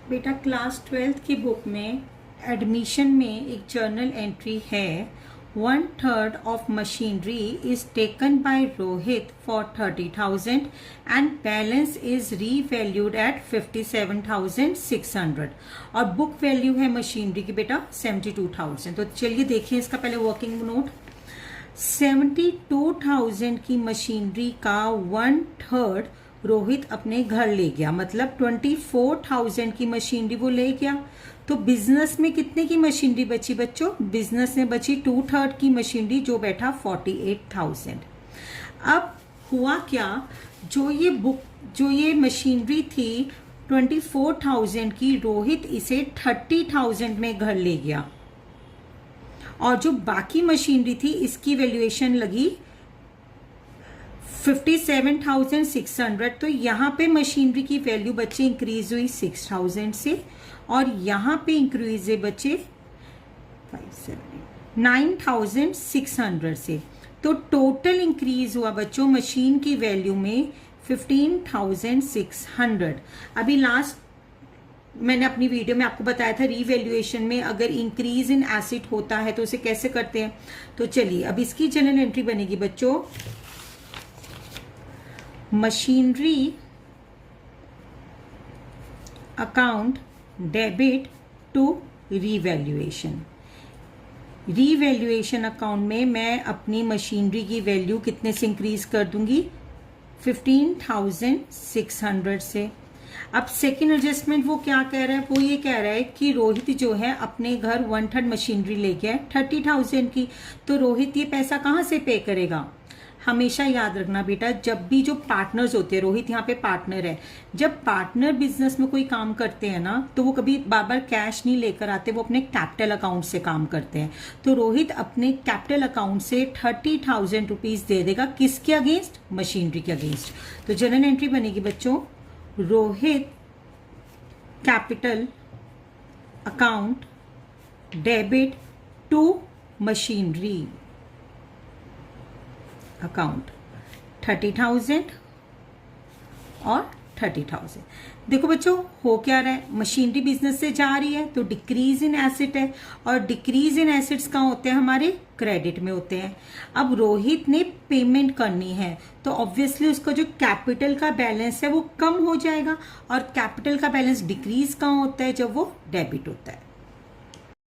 बेटा class 12th की book में एडमिशन में एक जर्नल एंट्री है 1/3 of machinery is taken by Rohit for 30,000 and balance is revalued at 57,600 और बुक वैल्यू है मशीनरी की बेटा 72,000। तो चलिए देखिए इसका पहले वर्किंग नोट। 72,000 की मशीनरी का 1/3 रोहित अपने घर ले गया, मतलब 24,000 की मशीनरी वो ले गया। तो बिजनेस में कितने की मशीनरी बची बच्चों? बिजनेस में बची 2/3 की मशीनरी जो बैठा 48,000। अब हुआ क्या, जो ये मशीनरी थी 24,000 की, रोहित इसे 30,000 में घर ले गया और जो बाकी मशीनरी थी इसकी वैल्यूएशन लगी 57,600। तो यहाँ पे मशीनरी की वैल्यू बच्चे इंक्रीज हुई 6,000 से और यहाँ पे इंक्रीज बच्चे 9,600 से। तो टोटल इंक्रीज हुआ बच्चों मशीन की वैल्यू में 15,600। अभी लास्ट मैंने अपनी वीडियो में आपको बताया था रीवैल्यूएशन में अगर इंक्रीज इन एसेट होता है तो उसे कैसे करते हैं। तो चलिए अब इसकी जनरल एंट्री बनेगी बच्चों, machinery account debit to revaluation. Revaluation account में मैं अपनी मशीनरी की वैल्यू कितने से इंक्रीज कर दूंगी? 15,600 से। अब सेकेंड एडजस्टमेंट वो क्या कह रहा है? वो ये कह रहा है कि रोहित जो है अपने घर 1/3 मशीनरी ले गया है 30,000 की। तो रोहित ये पैसा कहाँ से पे करेगा? हमेशा याद रखना बेटा, जब भी जो पार्टनर्स होते हैं, रोहित यहाँ पे पार्टनर है, जब पार्टनर बिजनेस में कोई काम करते हैं ना तो वो कभी बार बार कैश नहीं लेकर आते, वो अपने कैपिटल अकाउंट से काम करते हैं। तो रोहित अपने कैपिटल अकाउंट से 30,000 रुपीज दे देगा, किसके अगेंस्ट? मशीनरी के अगेंस्ट। तो जनरल एंट्री बनेगी बच्चों, Rohit capital account debit to machinery account 30,000 और 30,000। देखो बच्चों हो क्या रहा है, मशीनरी बिजनेस से जा रही है तो डिक्रीज इन एसेट है और डिक्रीज इन एसेट्स कहाँ होते हैं? हमारे क्रेडिट में होते हैं। अब रोहित ने पेमेंट करनी है तो ऑब्वियसली उसका जो कैपिटल का बैलेंस है वो कम हो जाएगा और कैपिटल का बैलेंस डिक्रीज कहाँ होता है? जब वो डेबिट होता है।